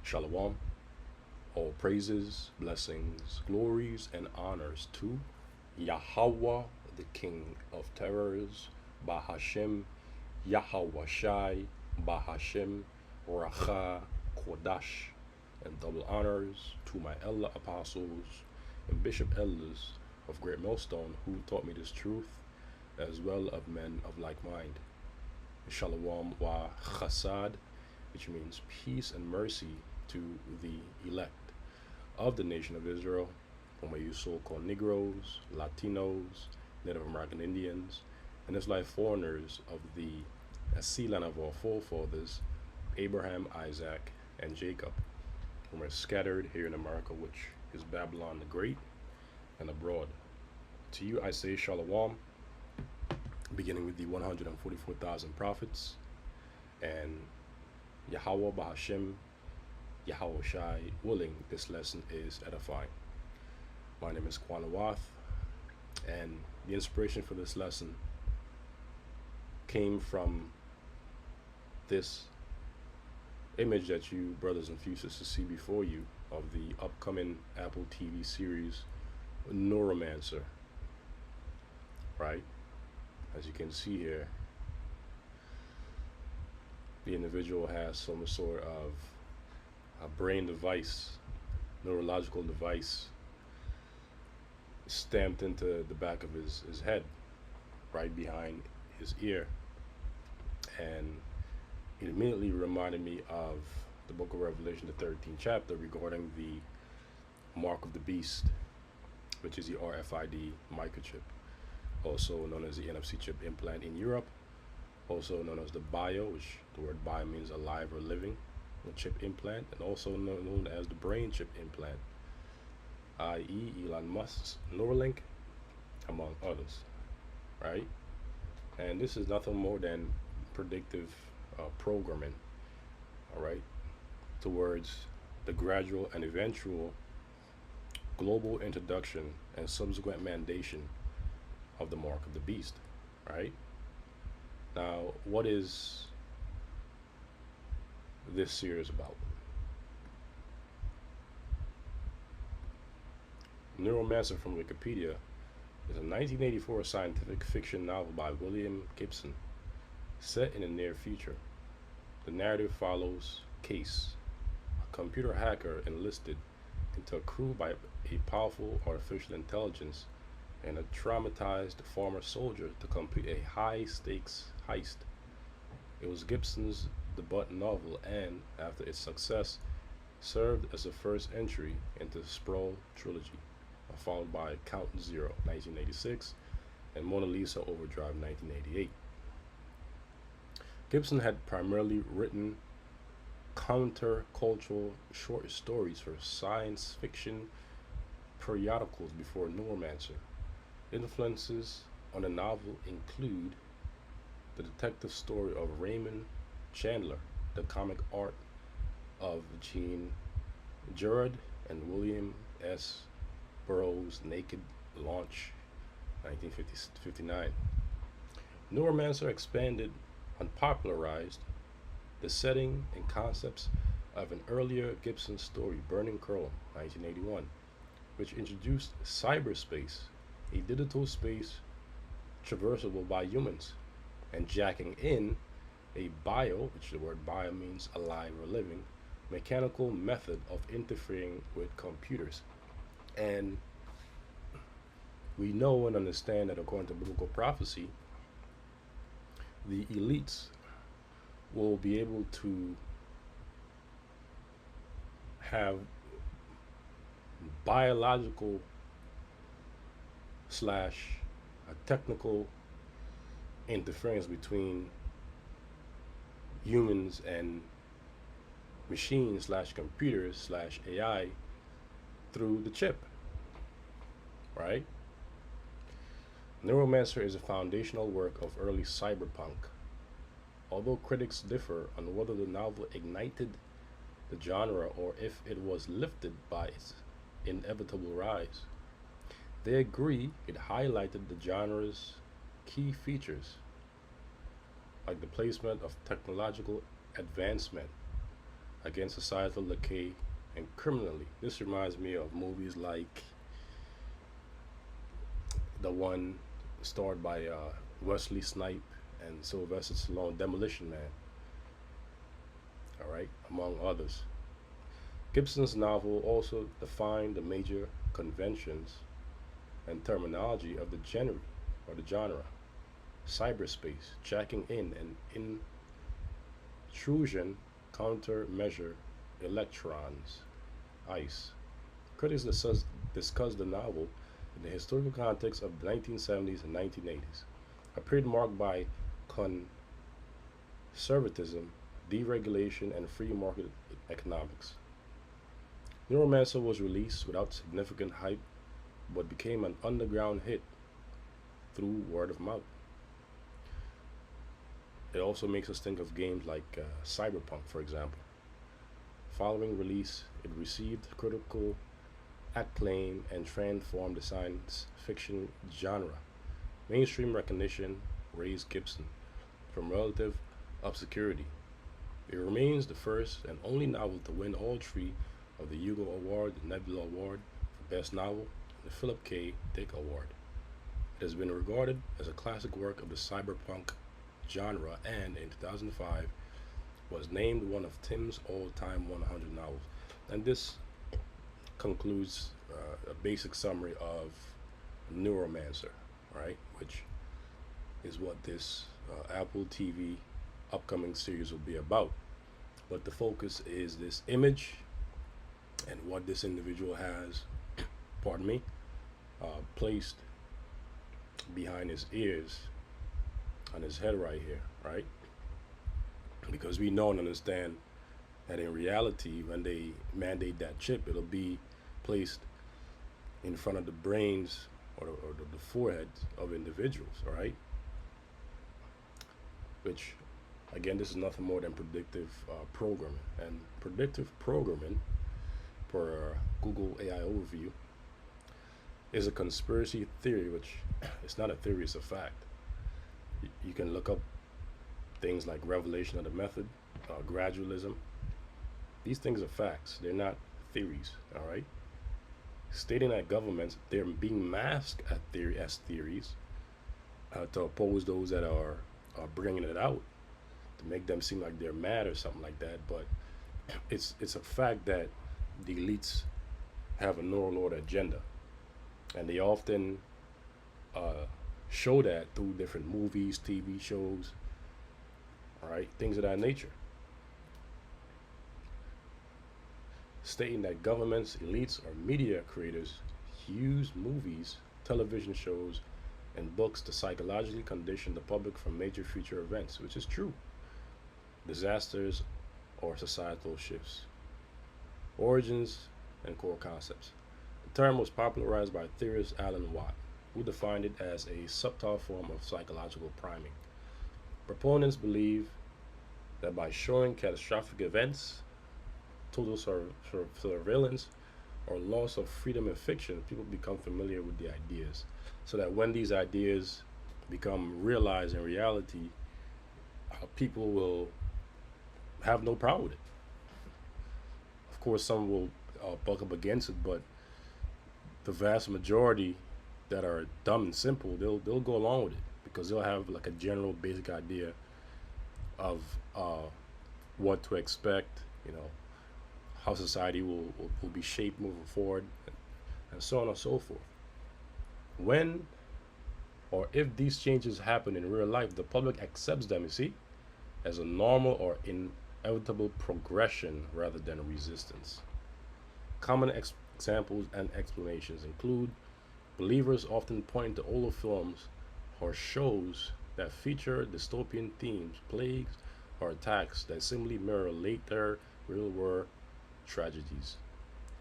Shalom. All praises, blessings, glories, and honors to Yahweh, the King of terrors, Bahashem, Yahweh Shai, Bahashem, Racha, Kodash, and double honors to my elder apostles and bishop elders of Great Millstone who taught me this truth, as well of men of like mind. Shalom wa chasad, which means peace and mercy to the elect of the nation of Israel, from what you so-called Negroes, Latinos, Native American Indians, and it's like foreigners of the sea land of our forefathers, Abraham, Isaac, and Jacob, whom are scattered here in America, which is Babylon the Great, and abroad. To you I say Shalom, beginning with the 144,000 prophets, and Yahweh Bahashem, Yahweh Shai, willing, this lesson is edifying. My name is Kwanawath, and the inspiration for this lesson came from this image that you brothers and sisters see before you of the upcoming Apple TV series Neuromancer, right? As you can see here, the individual has some sort of a brain device, neurological device, stamped into the back of his head, right behind his ear. And it immediately reminded me of the book of Revelation, the 13th chapter, regarding the mark of the beast, which is the RFID microchip, also known as the NFC chip implant in Europe, also known as the bio, which the word bio means alive or living, a chip implant, and also known as the brain chip implant, i.e. Elon Musk's Neuralink, among others, right? And this is nothing more than predictive programming, all right, towards the gradual and eventual global introduction and subsequent mandation of the mark of the beast, right? Now, what is this series about? Neuromancer from Wikipedia is a 1984 scientific fiction novel by William Gibson, set in the near future. The narrative follows Case, a computer hacker enlisted into a crew by a powerful artificial intelligence and a traumatized former soldier to complete a high-stakes heist. It was Gibson's debut novel and, after its success, served as the first entry into the Sprawl trilogy, followed by Count Zero, 1986, and Mona Lisa Overdrive, 1988. Gibson had primarily written countercultural short stories for science fiction periodicals before Neuromancer. Influences on the novel include the detective story of Raymond Chandler, the comic art of Gene Gerard, and William S. Burroughs' Naked Launch, 1959. Neuromancer expanded and popularized the setting and concepts of an earlier Gibson story, Burning Curl, 1981, which introduced cyberspace, a digital space traversable by humans, and jacking in a bio, which the word bio means alive or living, mechanical method of interfering with computers. And we know and understand that according to biblical prophecy, the elites will be able to have biological slash a technical interference between humans and machines slash computers slash AI through the chip, right? Neuromancer is a foundational work of early cyberpunk. Although critics differ on whether the novel ignited the genre or if it was lifted by its inevitable rise, they agree it highlighted the genre's key features, like the placement of technological advancement against societal decay and criminally. This reminds me of movies like the one starred by Wesley Snipe and Sylvester Stallone, Demolition Man, all right, among others. Gibson's novel also defined the major conventions and terminology of the genre, cyberspace, checking in, and intrusion, countermeasure, electrons, ICE. Critics discuss the novel in the historical context of the 1970s and 1980s, a period marked by conservatism, deregulation, and free market economics. Neuromancer was released without significant hype but became an underground hit through word of mouth. It also makes us think of games like Cyberpunk, for example. Following release, it received critical acclaim and transformed the science fiction genre. Mainstream recognition raised Gibson from relative obscurity. It remains the first and only novel to win all three of the Hugo Award, the Nebula Award for Best Novel, and the Philip K. Dick Award. It has been regarded as a classic work of the cyberpunk genre and in 2005 was named one of Tim's all-time 100 novels. And this concludes a basic summary of Neuromancer, right? Which is what this Apple TV upcoming series will be about. But the focus is this image and what this individual has, pardon me, placed behind his ears on his head right here, right? Because we know and understand that in reality, when they mandate that chip, it'll be placed in front of the brains or the foreheads of individuals, all right? Which, again, this is nothing more than predictive programming. And predictive programming, per Google AI overview, is a conspiracy theory, which it's not a theory, it's a fact. You can look up things like revelation of the method, gradualism. These things are facts. They're not theories, all right? Stating that governments, they're being masked as theories to oppose those that are bringing it out, to make them seem like they're mad or something like that. But it's a fact that the elites have a neural agenda, and they often show that through different movies, TV shows, all right, things of that nature. Stating that governments, elites, or media creators use movies, television shows, and books to psychologically condition the public for major future events, which is true. Disasters or societal shifts. Origins and core concepts. The term was popularized by theorist Alan Watt, who defined it as a subtle form of psychological priming. Proponents believe that by showing catastrophic events, total surveillance, or loss of freedom in fiction, people become familiar with the ideas. So that when these ideas become realized in reality, people will have no problem with it. Of course, some will buck up against it, but the vast majority that are dumb and simple, they'll go along with it because they'll have like a general basic idea of what to expect, you know, how society will be shaped moving forward, and so on and so forth. When or if these changes happen in real life, the public accepts them, you see, as a normal or inevitable progression rather than resistance. Common examples and explanations include believers often point to older films or shows that feature dystopian themes, plagues, or attacks that simply mirror later real world tragedies.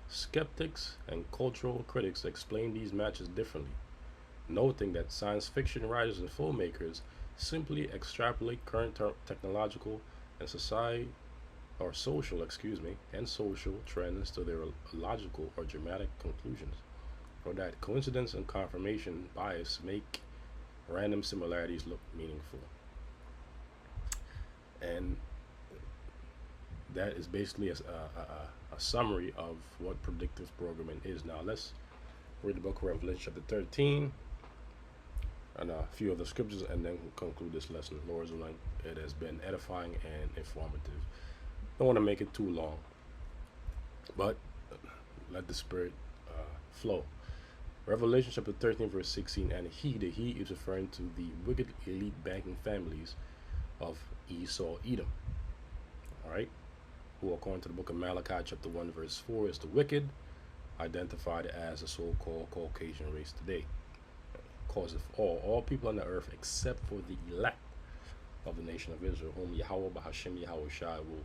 Skeptics and cultural critics explain these matches differently, noting that science fiction writers and filmmakers simply extrapolate current technological and society or social, and social trends to their logical or dramatic conclusions, or that coincidence and confirmation bias make random similarities look meaningful. And that is basically a summary of what predictive programming is. Now let's read the book of Revelation chapter 13 and a few of the scriptures, and then conclude this lesson. Lord's willing, it has been edifying and informative. Don't want to make it too long, but let the Spirit flow. Revelation chapter 13, verse 16, and the he is referring to the wicked elite banking families of Esau, Edom. All right, who, according to the book of Malachi, chapter 1, verse 4, is the wicked, identified as the so-called Caucasian race today. Causeth all people on the earth except for the elect of the nation of Israel, whom Yahweh Bahashem Yahweh Shai will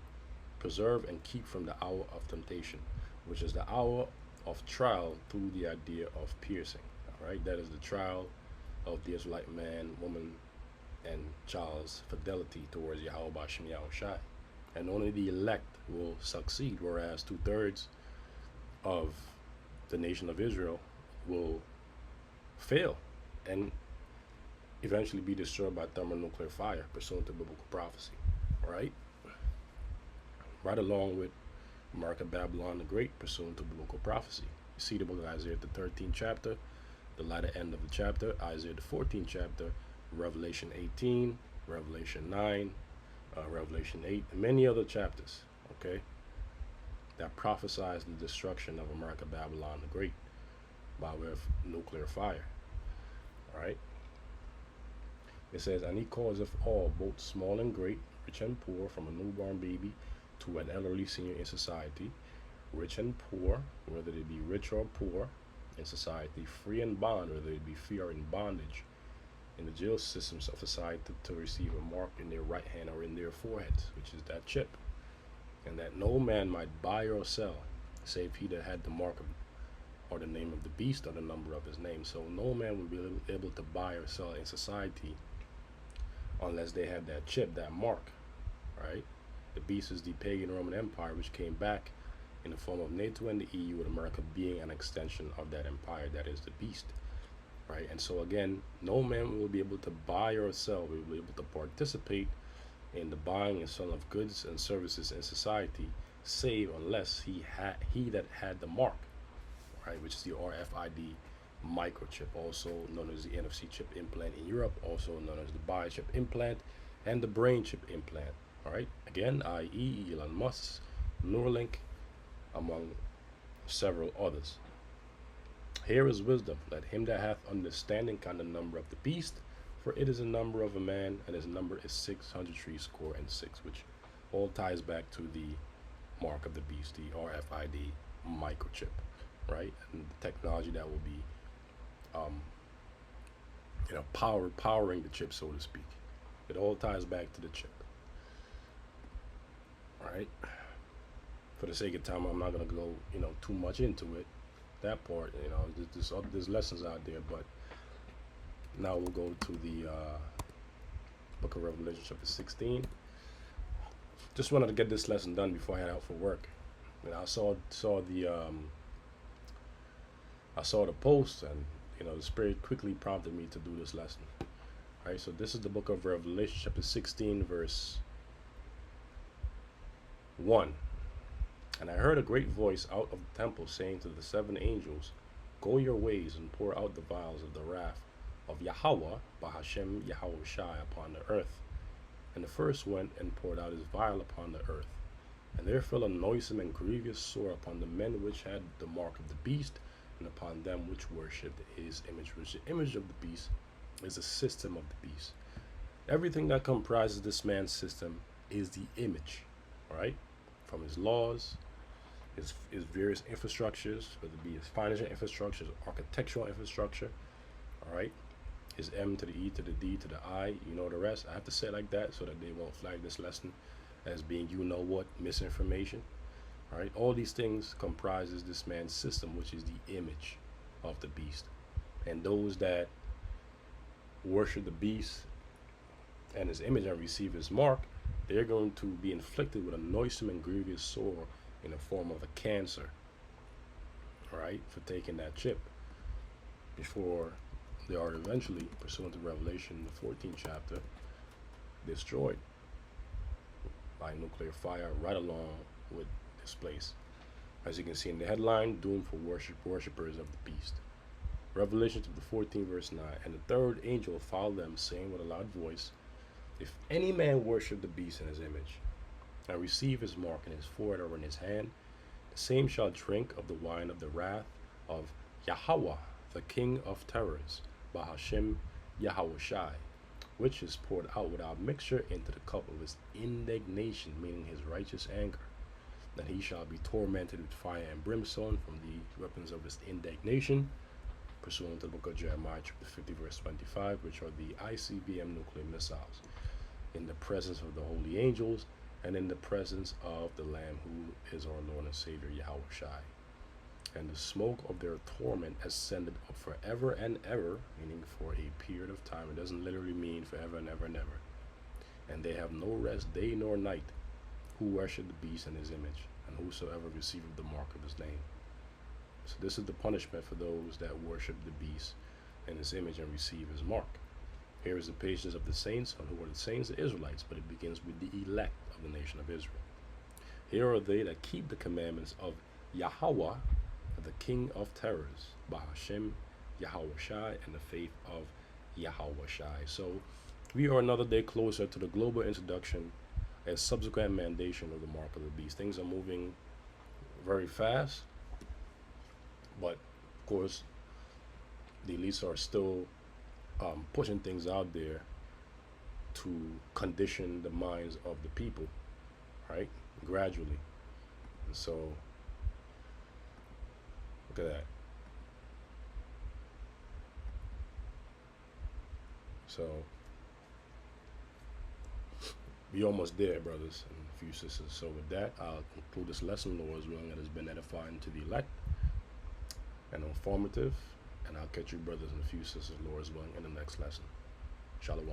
preserve and keep from the hour of temptation, which is the hour of trial through the idea of piercing. All right, that is the trial of the Israelite man, woman, and child's fidelity towards Yahweh Bahashem Yahweh Shai. And only the elect will succeed, whereas 2/3 of the nation of Israel will fail and eventually be destroyed by thermonuclear fire, pursuant to biblical prophecy. All right, right along with America Babylon the Great, pursuant to biblical prophecy. You see the book of Isaiah, the 13th chapter, the latter end of the chapter, Isaiah, the 14th chapter, Revelation 18, Revelation 9, Revelation 8, and many other chapters, okay, that prophesies the destruction of America Babylon the Great by way of nuclear fire. All right. It says, and he causeth all, both small and great, rich and poor, from a newborn baby to an elderly senior in society, rich and poor, whether they be rich or poor in society, free and bond, whether they be free or in bondage, in the jail systems of society, to receive a mark in their right hand or in their foreheads, which is that chip, and that no man might buy or sell, save he that had the mark of, or the name of the beast, or the number of his name. So no man will be able to buy or sell in society unless they have that chip, that mark, right? The beast is the pagan Roman Empire, which came back in the form of NATO and the EU, with America being an extension of that empire, that is the beast, right? And so again, no man will be able to buy or sell, will be able to participate in the buying and selling of goods and services in society, save unless he that had the mark, right, which is the RFID microchip, also known as the NFC chip implant in Europe, also known as the biochip implant and the brain chip implant. All right, again, i.e. Elon Musk's Neuralink, among several others. Here is wisdom. Let him that hath understanding count the number of the beast, for it is a number of a man, and his number is 666, which all ties back to the mark of the beast, the RFID microchip, right? And the technology that will be, powering the chip, so to speak. It all ties back to the chip. All right. For the sake of time, I'm not gonna go, too much into it. That part, there's lessons out there, but now we'll go to the book of Revelation, chapter 16. Just wanted to get this lesson done before I head out for work. I saw the post, and the Spirit quickly prompted me to do this lesson. All right, so this is the book of Revelation, chapter 16, verse 1. And I heard a great voice out of the temple saying to the 7 angels, Go your ways and pour out the vials of the wrath of Yahweh, Bahashem Yahweh Shai, upon the earth. And the first went and poured out his vial upon the earth. And there fell a noisome and grievous sore upon the men which had the mark of the beast, and upon them which worshipped his image, which the image of the beast is the system of the beast. Everything that comprises this man's system is the image, right? From his laws, his various infrastructures, whether it be his financial infrastructure, his architectural infrastructure, all right? His M to the E to the D to the I, the rest. I have to say it like that so that they won't flag this lesson as being misinformation. All right, all these things comprises this man's system, which is the image of the beast. And those that worship the beast and his image and receive his mark, they're going to be inflicted with a noisome and grievous sore in the form of a cancer, all right, for taking that chip, before they are eventually, pursuant to Revelation, the 14th chapter, destroyed. by nuclear fire right along with this place. As you can see in the headline, doomed for worshippers of the beast. Revelation chapter 14, verse 9. And the third angel followed them, saying with a loud voice, if any man worship the beast in his image, and receive his mark in his forehead or in his hand, the same shall drink of the wine of the wrath of Yahweh, the King of terrors, Bahashem Yahweh, which is poured out without mixture into the cup of his indignation, meaning his righteous anger. That he shall be tormented with fire and brimstone from the weapons of his indignation, pursuant to the book of Jeremiah chapter 50 verse 25, which are the ICBM nuclear missiles, in the presence of the holy angels and in the presence of the Lamb, who is our Lord and Savior Yahweh. And the smoke of their torment ascended up forever and ever, meaning for a period of time. It doesn't literally mean forever and ever and ever. And they have no rest day nor night, who worship the beast in his image, and whosoever receiveth the mark of his name. So this is the punishment for those that worship the beast in his image and receive his mark. Here is the patience of the saints, and who are the saints? The Israelites, but it begins with the elect of the nation of Israel. Here are they that keep the commandments of Yahweh, the King of terrors, Bahashem Yahweh, and the faith of Yahweh. So we are another day closer to the global introduction and subsequent mandation of the mark of the beast. Things are moving very fast, but of course the elites are still pushing things out there to condition the minds of the people, right? Gradually. And so look at that. So we almost there, brothers and a few sisters. So with that, I'll conclude this lesson, Lord's willing. It has been edifying to the elect and informative. And I'll catch you, brothers and a few sisters, Lord's willing, in the next lesson. Shalom.